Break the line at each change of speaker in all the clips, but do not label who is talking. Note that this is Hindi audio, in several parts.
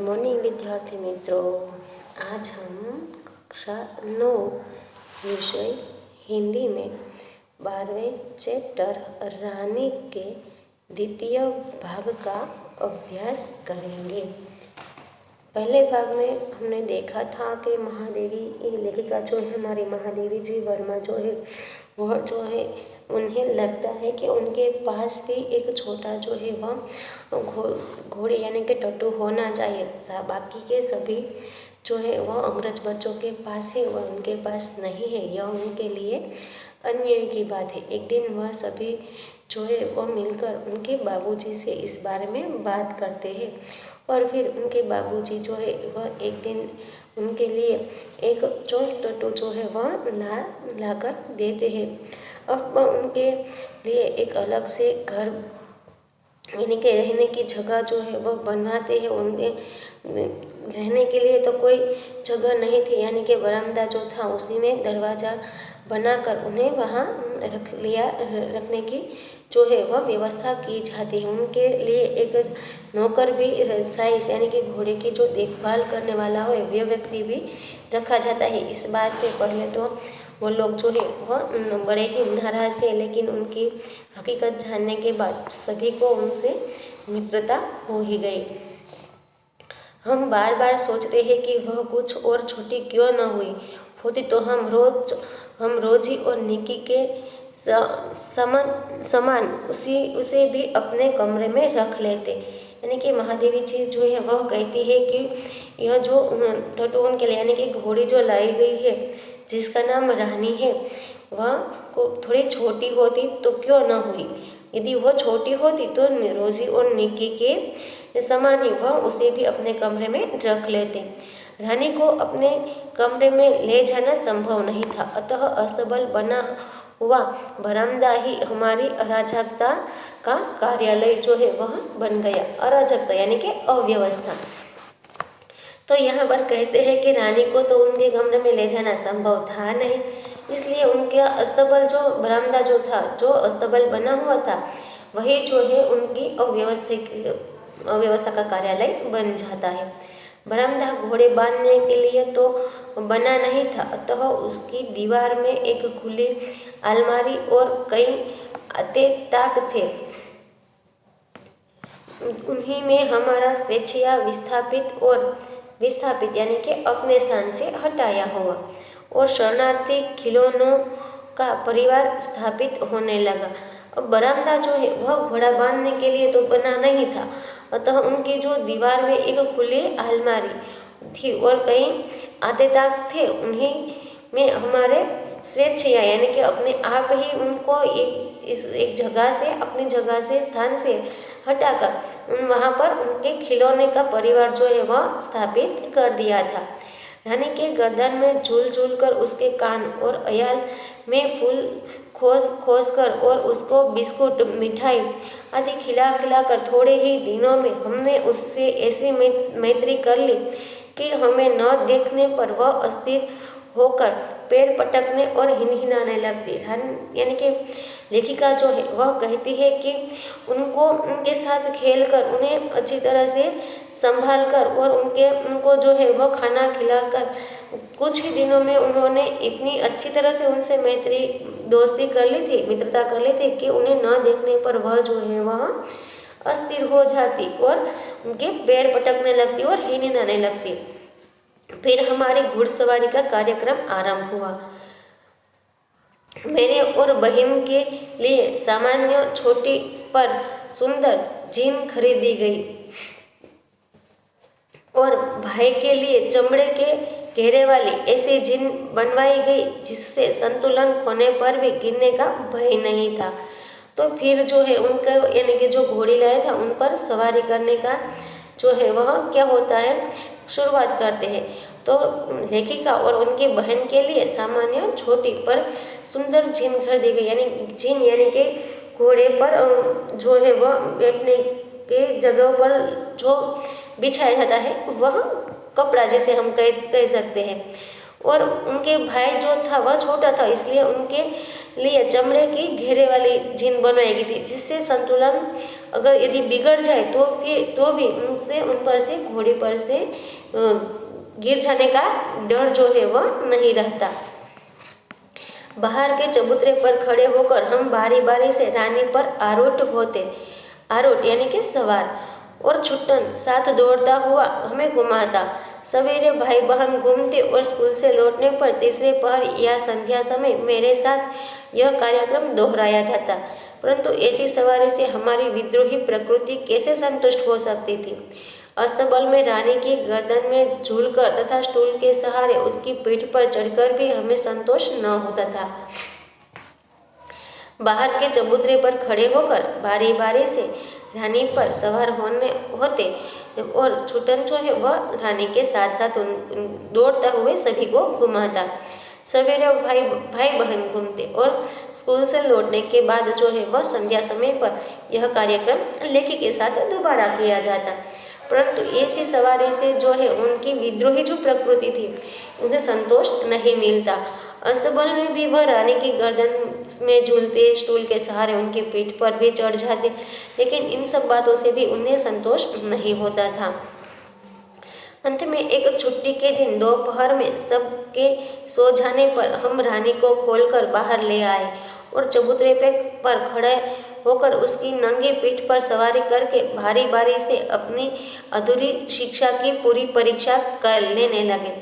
मॉर्निंग विद्यार्थी मित्रों, आज हम कक्षा 9 विषय हिंदी में 12वें चैप्टर रानी के द्वितीय भाग का अभ्यास करेंगे। पहले भाग में हमने देखा था कि महादेवी लेखिका जो है हमारी महादेवी जी वर्मा जो है वह जो है उन्हें लगता है कि उनके पास भी एक छोटा जो है वह घोड़े यानी कि टट्टू होना चाहिए। बाकी के सभी जो है वह अंग्रेज बच्चों के पास है, वह उनके पास नहीं है। यह उनके लिए अन्याय की बात है। एक दिन वह सभी जो है वह मिलकर उनके बाबूजी से इस बारे में बात करते हैं और फिर उनके बाबूजी जो है वह एक दिन उनके लिए एक चोट टट्टू जो है वह ला कर देते हैं। अब उनके लिए एक अलग से घर यानी कि रहने की जगह जो है वह बनवाते हैं। उनके रहने के लिए तो कोई जगह नहीं थी, यानी कि बरामदा जो था उसी में दरवाज़ा बनाकर उन्हें वहाँ रखने की जो है वह व्यवस्था की जाती है। उनके लिए एक नौकर भी साइस यानी कि घोड़े की जो देखभाल करने वाला हो वह व्यक्ति भी रखा जाता है। इस बात से पहले तो वो लोग जो है वह बड़े ही नाराज़ थे, लेकिन उनकी हकीकत जानने के बाद सभी को उनसे मित्रता हो ही गई। हम बार बार सोचते हैं कि वह कुछ और छोटी क्यों न हुई होती तो हम रोजी और निकी के समान उसे भी अपने कमरे में रख लेते। यानी कि महादेवी जी जो है वह कहती है कि यह जो टट्टू उनके लिए यानी कि घोड़ी जो लाई गई है जिसका नाम रानी है वह को थोड़ी छोटी होती तो क्यों न हुई। यदि वह छोटी होती तो रोजी और निकी के समान ही वह उसे भी अपने कमरे में रख लेते। रानी को अपने कमरे में ले जाना संभव नहीं था, अतः अस्तबल बना हुआ बरामदा ही हमारी अराजकता का कार्यालय जो है वह बन गया। अराजकता यानी कि अव्यवस्था। तो यहाँ पर कहते हैं कि रानी को तो उनके कमरे में ले जाना संभव था नहीं, इसलिए उनका अस्तबल जो बरामदा जो था, जो अस्तबल बना हुआ था, वही जो है उनकी अव्यवस्था का कार्यालय बन जाता है। बरामदा घोड़े बांधने के लिए तो बना नहीं था, अतः उसकी दीवार में एक खुली अलमारी और कई आते ताक थे। उन्हीं में हमारा स्वेच्छा विस्थापित यानी कि अपने स्थान से हटाया हुआ और शरणार्थी खिलौनों का परिवार स्थापित होने लगा। अब बरामदा जो है वह घोड़ा बांधने के लिए तो बना नहीं था, अतः उनकी जो दीवार में एक खुली अलमारी थी और कई आते ताक थे। उन्हीं में हमारे स्वेच्छा यानी कि अपने आप ही उनको एक जगह से अपनी जगह से स्थान से हटाकर वहाँ पर उनके खिलौने का परिवार जो है वह स्थापित कर दिया था। रानी के गर्दन में झूल कर उसके कान और अयाल में फूल खोस कर और उसको बिस्कुट मिठाई आदि खिला कर थोड़े ही दिनों में हमने उससे ऐसी मैत्री कर ली कि हमें न देखने पर वह अस्थिर होकर पैर पटकने और हिनहिनाने लगती। यानी कि लेखिका जो है वह कहती है कि उनके साथ खेलकर उन्हें अच्छी तरह से संभाल कर और उनको जो है वह खाना खिलाकर कुछ ही दिनों में उन्होंने इतनी अच्छी तरह से उनसे दोस्ती कर ली थी, मित्रता कर ली थी कि उन्हें न देखने पर वह जो है वह अस्थिर हो जाती और उनके पैर पटकने लगती और हिनहिनाने लगती। फिर हमारी घुड़सवारी का कार्यक्रम आरंभ हुआ। मेरे और बहन के लिए सामान्य छोटी पर सुंदर जीन खरीदी गई और भाई के लिए चमड़े के घेरे वाली ऐसी जीन बनवाई गई जिससे संतुलन खोने पर भी गिरने का भय नहीं था। तो फिर जो है उनका यानी कि जो घोड़ी लाया था उन पर सवारी करने का जो है वह क्या होता है शुरुआत करते हैं। तो लेखिका और उनकी बहन के लिए सामान्य छोटी पर सुंदर जीन खरीदी गई। यानी कि घोड़े पर जो है वह बैठने के जगह पर जो बिछाया जाता है वह कपड़ा जिसे हम कह सकते हैं और उनके भाई जो था वह छोटा था, इसलिए उनके लिए चमड़े की घेरे वाली जीन बनवाई गई थी, जिससे संतुलन अगर यदि बिगड़ जाए तो भी उनसे उन पर से घोड़े पर से गिर जाने का डर जो है वह नहीं रहता। बाहर के चबूतरे पर खड़े होकर हम बारी बारी से रानी पर आरूढ़ यानी कि सवार, और छुट्टन साथ दौड़ता हुआ हमें घुमाता। सवेरे भाई बहन घूमते और स्कूल से लौटने पर तीसरे पहर या संध्या समय मेरे साथ यह कार्यक्रम दोहराया जाता। परंतु ऐसी सवारी से हमारी विद्रोही प्रकृति कैसे संतुष्ट हो सकती थी। अस्तबल में रानी की गर्दन में झूलकर तथा स्टूल के सहारे उसकी पीठ पर चढ़कर भी हमें संतोष न होता था। बाहर के चबूतरे पर खड़े होकर बारी बारी से रानी पर सवार होते और छुटन जो है वह रानी के साथ साथ दौड़ता हुए सभी को घुमाता। सवेरे भाई बहन घूमते और स्कूल से लौटने के बाद जो है वह संध्या समय पर यह कार्यक्रम लेखी के साथ दोबारा किया जाता। परंतु ऐसी सवारी से जो है उनकी विद्रोही जो प्रकृति थी उन्हें संतोष नहीं मिलता। अस्तबल में भी वह रानी की गर्दन में झूलते, स्टूल के सहारे उनकी पीठ पर भी चढ़ जाते, लेकिन इन सब बातों से भी उन्हें संतोष नहीं होता था। अंत में एक छुट्टी के दिन दोपहर में सबके सो जाने पर हम रानी को खोलकर बाहर ले आए और चबूतरे पर खड़े होकर उसकी नंगी पीठ पर सवारी करके बारी बारी से अपनी अधूरी शिक्षा की पूरी परीक्षा कर लेने लगे।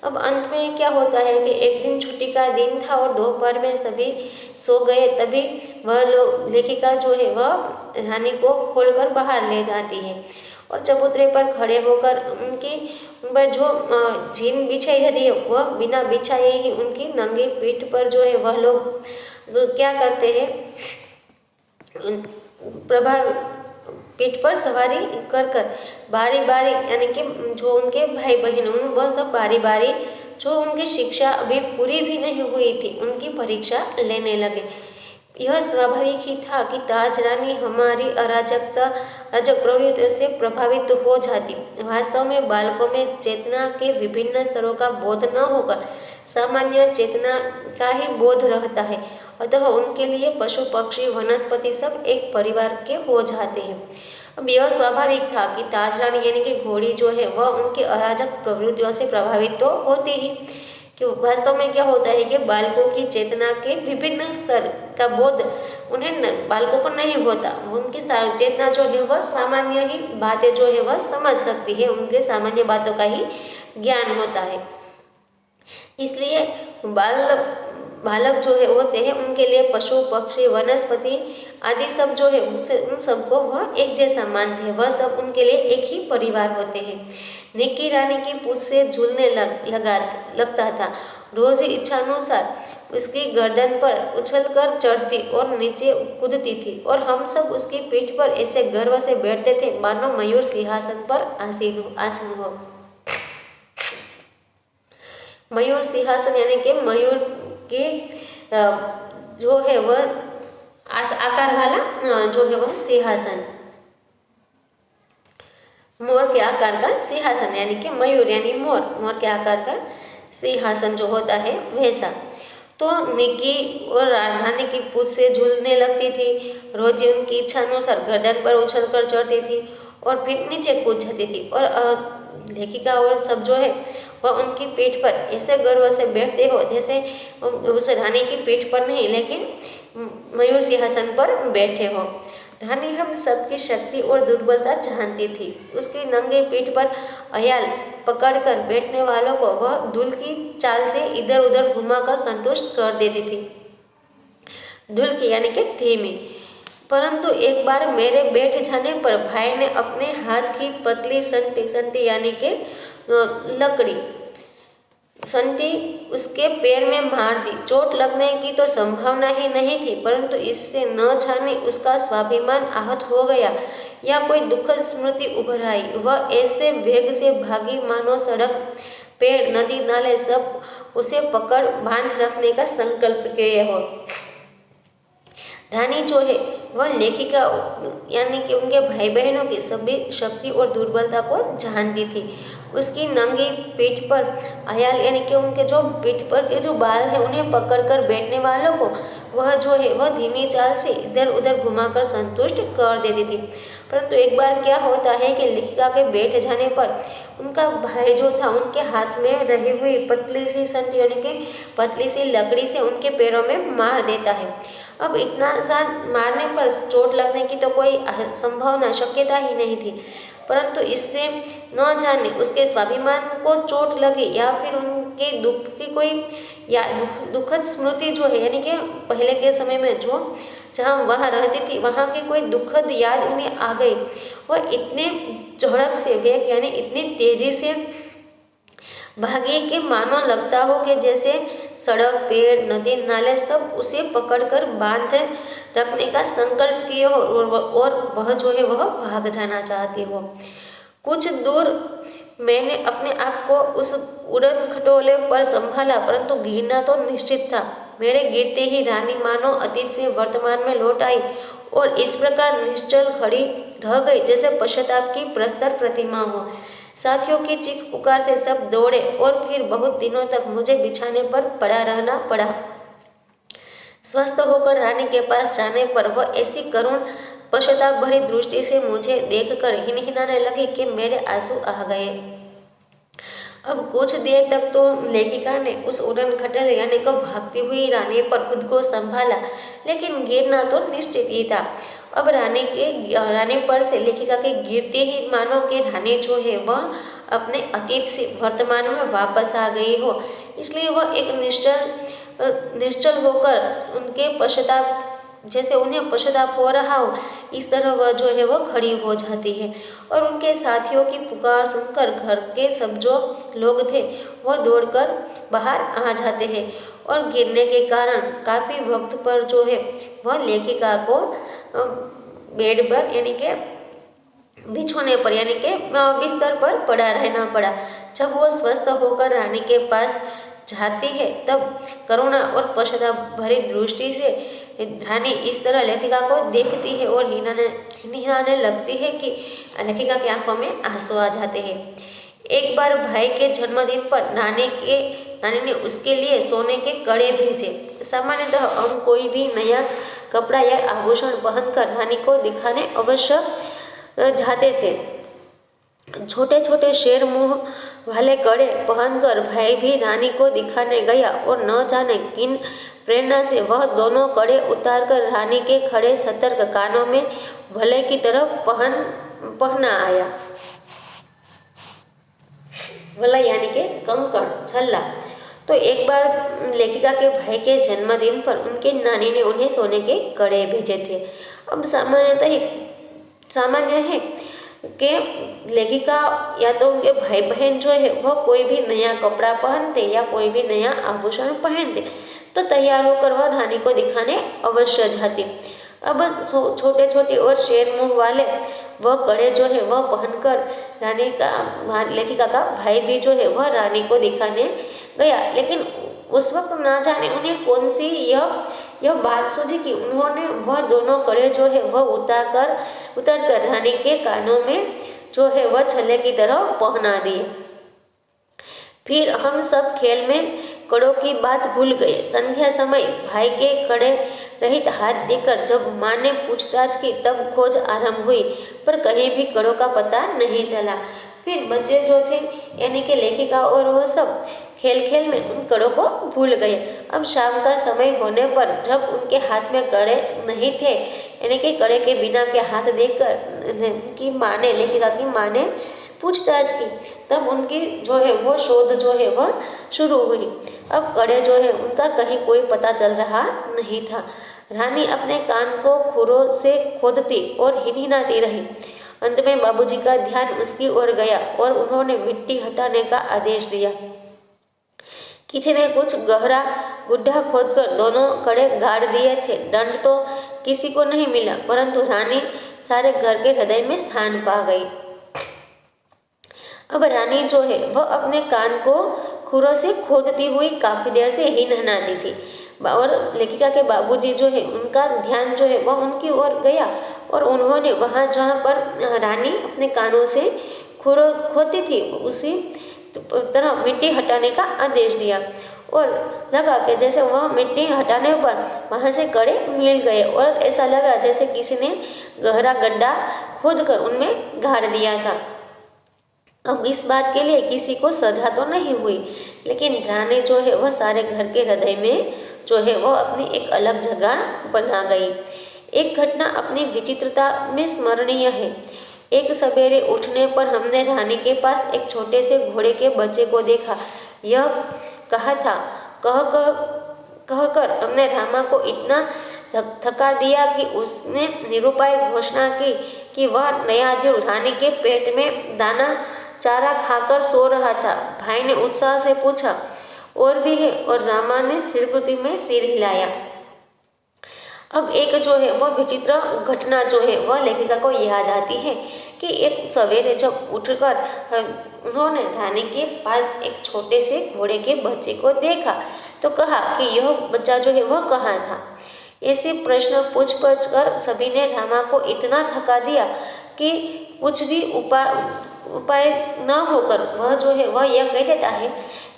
अब अंत में क्या होता है कि एक दिन छुट्टी का दिन था और दोपहर में सभी सो गए, तभी वह लोग लेखिका जो है वह रानी को खोलकर बाहर ले जाती है और चबूतरे पर खड़े होकर उन पर जो जीन बिछाई रहती है वह बिना बिछाए ही उनकी नंगी पीठ पर जो है वह लोग क्या करते हैं, पीठ पर सवारी कर बारी बारी यानी कि जो उनके भाई बहन वह सब बारी बारी जो उनकी शिक्षा अभी पूरी भी नहीं हुई थी उनकी परीक्षा लेने लगे। यह स्वाभाविक ही था कि ताज रानी हमारी अराजक प्रवृत्तियों से प्रभावित हो जाती। वास्तव में बालकों में चेतना के विभिन्न स्तरों का बोध न होकर सामान्य चेतना का ही बोध रहता है, अतः उनके लिए पशु पक्षी वनस्पति सब एक परिवार के हो जाते हैं। अब यह स्वाभाविक था कि ताज रानी यानी कि घोड़ी जो है वह उनकी अराजक प्रवृत्तियों से प्रभावित तो होती ही, कि वास्तव में क्या होता है कि बालकों की चेतना के विभिन्न स्तर का बोध उन्हें बालकों को नहीं होता। उनकी चेतना जो है वह सामान्य ही बातें जो है वह समझ सकती है, उनके सामान्य बातों का ही ज्ञान होता है। इसलिए बालक जो है होते हैं उनके लिए पशु पक्षी वनस्पति आदि सब जो है उन सबको वह एक जैसा मानते हैं, वह सब उनके लिए एक ही परिवार होते हैं। निक्की रानी की पूंछ से झूलने लगता था। रोज इच्छानुसार उसकी गर्दन पर उछलकर चढ़ती और नीचे कूदती थी और हम सब उसकी पीठ पर ऐसे गर्व से बैठते थे मानो मयूर सिंहासन पर आसीन हो। मयूर सिंहासन यानी कि मयूर के जो है वह आकार वाला जो है वह सिंहासन, मोर के आकार का सिंहासन यानी कि मयूर यानी मोर के आकार का सिंहासन जो होता है वैसा। तो निक्की और रानी की पूंछ से झूलने लगती थी, रोज उनकी इच्छा अनुसार गर्दन पर उछल कर चढ़ती थी और फिर नीचे कूद जाती थी और लेखिका और सब जो है वह उनकी पीठ पर ऐसे गर्व से बैठते हो जैसे उस रानी की पीठ पर नहीं लेकिन मयूर सिंहासन पर बैठे हो। रानी हम सबकी शक्ति और दुर्बलता जानती थी। उसकी नंगे पीठ पर अयाल पकड़कर बैठने वालों को वह धूल की चाल से इधर उधर घुमाकर संतुष्ट कर देती थी। धूल की यानी कि धीमी। परंतु एक बार मेरे बैठ जाने पर भाई ने अपने हाथ की पतली संटी यानी कि लकड़ी संटी उसके पैर में मार दी। चोट लगने की तो संभावना ही नहीं थी, परंतु इससे न जाने उसका स्वाभिमान आहत हो गया या कोई दुखद स्मृति उभर आई। वह ऐसे वेग से भागी मानो सड़क, पेड़, नदी, नाले सब उसे पकड़ बांध रखने का संकल्प किए हो। रानी जो है वह लेखिका यानी कि उनके भाई बहनों की सभी शक्ति और दुर्बलता को जानती थी। उसकी नंगी पीठ पर आयाल यानी कि उनके जो पीठ पर के जो बाल हैं उन्हें पकड़कर बैठने वालों को वह जो है वह धीमी चाल से इधर उधर घुमाकर संतुष्ट कर देती थी। परंतु एक बार क्या होता है कि लेखिका के बैठ जाने पर उनका भाई जो था उनके हाथ में रही हुई पतली सी संटी यानी कि पतली सी लकड़ी से उनके पैरों में मार देता है। अब इतना सा मारने पर चोट लगने की तो कोई संभावना शक्यता ही नहीं थी, परंतु इससे न जाने उसके स्वाभिमान को चोट लगी या फिर उनके दुख की कोई या दुखद स्मृति जो है यानी कि पहले के समय में जो जहाँ वहाँ रहती थी वहाँ की कोई दुखद याद उन्हें आ गई। वह इतने झड़प से वेग यानी इतनी तेजी से भागे कि मानो लगता हो कि जैसे सड़क, पेड़, नदी, नाले सब उसे पकड़कर बांध रखने का संकल्प किए हो और वह जो है वह भाग जाना चाहती हो। कुछ दूर मैंने अपने आप को उस उड़न खटोले पर संभाला, परंतु गिरना तो निश्चित था। मेरे गिरते ही रानी मानो अतीत से वर्तमान में लौट आई और इस प्रकार निश्चल खड़ी रह गई जैसे पश्चाताप की प्रस्तर प्रतिमा हो। साथियों की चीख पुकार से सब दौड़े और फिर बहुत दिनों तक मुझे बिछाने पर पड़ा रहना पड़ा। स्वस्थ होकर रानी के पास जाने पर वह ऐसी करुण पश्चाताप भरी दृष्टि से मुझे देखकर हिनहिनाने लगी कि मेरे आंसू आ गए। अब कुछ देर तक तो लेखिका ने उस उड़न खटोले यानी कि भागती हुई रानी पर खुद को संभाला, लेकिन गिरना तो निश्चित ही था। अब रानी पर से लेखिका के गिरते ही मानो कि रानी जो है वह अपने अतीत से वर्तमान में वापस आ गई हो, इसलिए वह एक निश्चल होकर उनके पश्चाताप जैसे उन्हें पश्चाताप हो रहा हो इस तरह वह जो है वह खड़ी हो जाती है और उनके साथियों की पुकार सुनकर घर के सब जो लोग थे वह दौड़कर बाहर आ जाते हैं और गिरने के कारण काफ़ी वक्त पर जो है वह लेखिका को बेड पर यानी कि बिछोने पर यानी कि बिस्तर पर पड़ा रहना पड़ा। जब वह स्वस्थ होकर रानी के पास जाती है तब करुणा और पश्चाताप भरी दृष्टि से रानी इस तरह लेखिका को देखती है और हिनहिनाने लगती है कि लेखिका की आंखों में आंसू आ जाते हैं। एक बार भाई के जन्मदिन पर नानी ने उसके लिए सोने के कड़े भेजे। सामान्यतः हम कोई भी नया कपड़ा या आभूषण पहनकर रानी को दिखाने अवश्य जाते थे। छोटे छोटे शेर मुंह वाले कड़े पहनकर भाई भी रानी को दिखाने गया और न जाने किन प्रेरणा से वह दोनों कड़े उतारकर रानी के खड़े सतर्क कानों में भले की तरफ पहना आया। भला यानी कि कंकण छल्ला। तो एक बार लेखिका के भाई के जन्मदिन पर उनकी नानी ने उन्हें सोने के कड़े भेजे थे। अब सामान्य है कि लेखिका या तो उनके भाई बहन जो है वह कोई भी नया कपड़ा पहनते या कोई भी नया आभूषण पहनते तो तैयार होकर वह रानी को दिखाने अवश्य जाती। अब छोटे छोटे और शेर मुंह वाले वह कड़े जो है वह पहनकर लेखिका का भाई भी जो है वह रानी को दिखाने गया, लेकिन उस वक्त ना जाने उन्हें कौन सी यह बात सूझी कि उन्होंने वह दोनों कड़े जो है वह उतार कर रानी के कानों में जो है वह छल्ले की तरह पहना दिए। फिर हम सब खेल में कड़ों की बात भूल गए। संध्या समय भाई के कड़े रहित हाथ देकर जब माँ ने पूछताछ की तब खोज आरंभ हुई, पर कहीं भी कड़ों का पता नहीं चला। फिर बच्चे जो थे यानी कि लेखिका और वह सब खेल में उन कड़ों को भूल गए। अब शाम का समय होने पर जब उनके हाथ में कड़े नहीं थे यानी कि कड़े के बिना के हाथ देखकर लेखिका की माँ ने पूछताछ की, तब उनकी जो है वो शोध जो है वह शुरू हुई। अब कड़े जो है उनका कहीं कोई पता चल रहा नहीं था। रानी अपने कान को खुरों से खोदती और हिनहिनाती रही। अंत में बाबूजी का ध्यान उसकी ओर गया और उन्होंने मिट्टी हटाने का आदेश दिया। किसी ने कुछ गहरा गुड्ढा खोदकर दोनों कड़े गाड़ दिए थे। दंड तो किसी को नहीं मिला, परंतु रानी सारे घर के हृदय में स्थान पा गई। अब रानी जो है वह अपने कान को खुरों से खोदती हुई काफी देर से हिनहिनाती थी और लेखिका के बाबूजी जो है उनका ध्यान जो है वह उनकी ओर गया और उन्होंने वहां जहां पर रानी अपने कानों से खोती थी उसी तरह मिट्टी हटाने का आदेश दिया और लगा कि जैसे वह मिट्टी हटाने पर वहाँ से कड़े मिल गए और ऐसा लगा जैसे किसी ने गहरा गड्ढा खोदकर उनमें गाड़ दिया था। अब इस बात के लिए किसी को सजा तो नहीं हुई, लेकिन रानी जो है वह सारे घर के हृदय में जो है वह अपनी एक अलग जगह बना गई। एक घटना अपनी विचित्रता में स्मरणीय है। एक सवेरे उठने पर हमने रानी के पास एक छोटे से घोड़े के बच्चे को देखा। यह कहा था कहकर हमने रामा को इतना थका दिया कि उसने निरुपाय घोषणा की कि वह नया जीव रानी के पेट में दाना चारा खाकर सो रहा था। भाई ने उत्साह से पूछा, और भी है? और रामा ने सिरकुटी में सिर हिलाया। अब एक जो है वह विचित्र घटना जो है वह लेखिका को याद आती है कि एक सवेरे जब उठकर उन्होंने रानी के पास एक छोटे से घोड़े के बच्चे को देखा तो कहा कि यह बच्चा जो है वह कहाँ था। ऐसे प्रश्न पूछ कर सभी ने रामा को इतना थका दिया कि कुछ भी उपाय न होकर वह जो है वह यह कह देता है,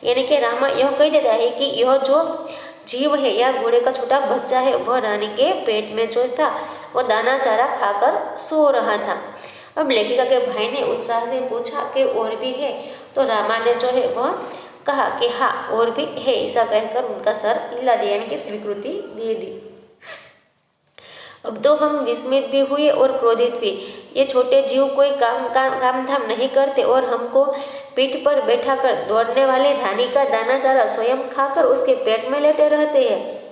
यानी कि रामा यह कह देता है कि यह जो जीव है या घोड़े का छोटा बच्चा है वह रानी के पेट में जो था वह दाना चारा खाकर सो रहा था। अब लेखिका के भाई ने उत्साह से पूछा कि और भी है? तो रामा ने जो है वह कहा कि हाँ और भी है। ऐसा कहकर उनका सर हिला दिया, यानी कि स्वीकृति दे दी। अब तो हम विस्मित भी हुए और क्रोधित भी। ये छोटे जीव कोई काम धाम नहीं करते और हमको पीठ पर बैठा कर दौड़ने वाली रानी का दाना चारा स्वयं खाकर उसके पेट में लेटे रहते हैं।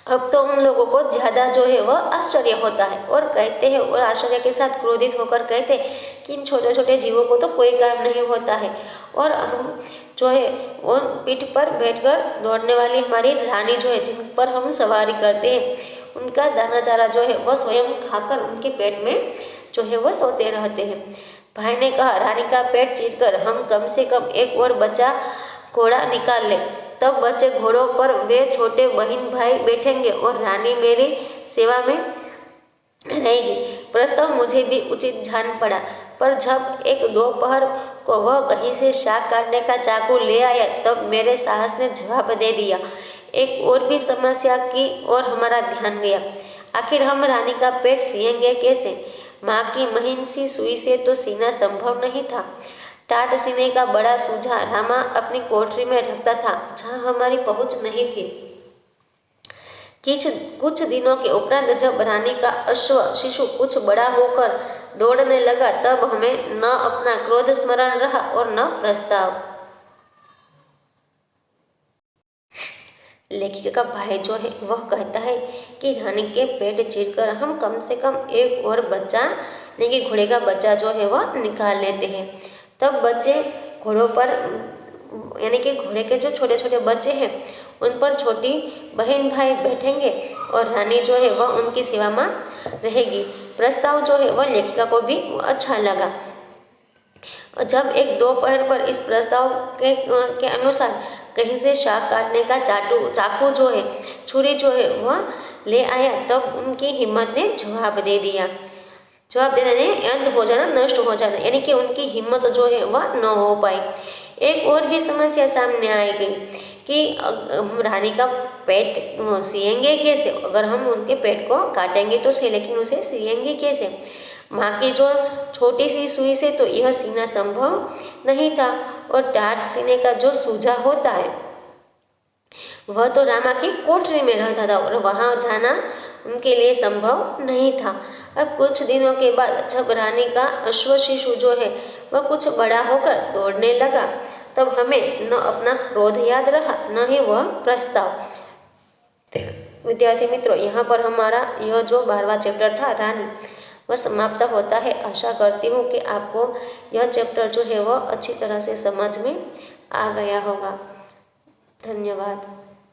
अब तो उन लोगों को ज्यादा जो है वह आश्चर्य होता है और कहते हैं और आश्चर्य के साथ क्रोधित होकर कहते हैं कि इन छोटे छोटे जीवों को तो कोई काम नहीं होता है और हम जो है वो पीठ पर बैठकर दौड़ने वाली हमारी रानी जो है जिन पर हम सवारी करते हैं उनका दाना चारा जो है वह स्वयं खाकर उनके पेट में जो है वह सोते रहते हैं। भाई ने कहा, रानी का पेट चीरकर हम कम से कम एक और बच्चा घोड़ा निकाल ले, तब बच्चे घोड़ों पर वे छोटे बहन भाई बैठेंगे और रानी मेरी सेवा में रहेगी। प्रस्ताव मुझे भी उचित जान पड़ा, पर जब एक दोपहर को वह कहीं से शाक काटने का चाकू ले आया तब मेरे साहस ने जवाब दे दिया। एक और भी समस्या की और हमारा ध्यान गया। आखिर हम रानी का पेट सिएंगे कैसे? माँ की महीन सी सुई से तो सीना संभव नहीं था। टाट सीने का बड़ा सूझा रामा अपनी कोठरी में रखता था जहाँ हमारी पहुँच नहीं थी। कुछ दिनों के उपरांत जब रानी का अश्व शिशु कुछ बड़ा होकर दौड़ने लगा तब हमें न अपना क्रोध स्मरण रहा और न प्रस्ताव। लेखिका का भाई जो है वह कहता है कि रानी के पेट चीरकर हम कम से कम एक और बच्चा, यानी कि घोड़े का बच्चा जो है वह निकाल लेते हैं। तब बच्चे घोड़ों पर, यानी कि घोड़े के जो छोटे छोटे बच्चे हैं उन पर छोटी बहन भाई बैठेंगे और रानी जो है वह उनकी सेवा में रहेगी। प्रस्ताव जो है वह लेखिका को भी अच्छा लगा। जब एक दोपहर पर इस प्रस्ताव के अनुसार कहीं से शाक काटने का चाकू जो है, छुरी जो है वह ले आया तब उनकी हिम्मत ने जवाब देने ने अंत हो जाना, नष्ट हो जाना, यानी कि उनकी हिम्मत जो है वह न हो पाई। एक और भी समस्या सामने आई गई कि हम रानी का पेट सिएंगे कैसे? अगर हम उनके पेट को काटेंगे तो सही, लेकिन उसे सिएंगे कैसे? माँ की जो छोटी सी सुई से तो यह सीना संभव नहीं था और टाट सीने का जो सूजा होता है वह तो रामा की कोठरी में रहता था और वहाँ जाना उनके लिए संभव नहीं था। अब कुछ दिनों के बाद जब रानी का अश्व शिशु जो है वह कुछ बड़ा होकर दौड़ने लगा तब हमें न अपना क्रोध याद रहा न ही वह प्रस्ताव। विद्यार्थी मित्रों, यहाँ पर हमारा यह जो 12वां चैप्टर था रानी वह समाप्त होता है। आशा करती हूँ कि आपको यह चैप्टर जो है वह अच्छी तरह से समझ में आ गया होगा। धन्यवाद।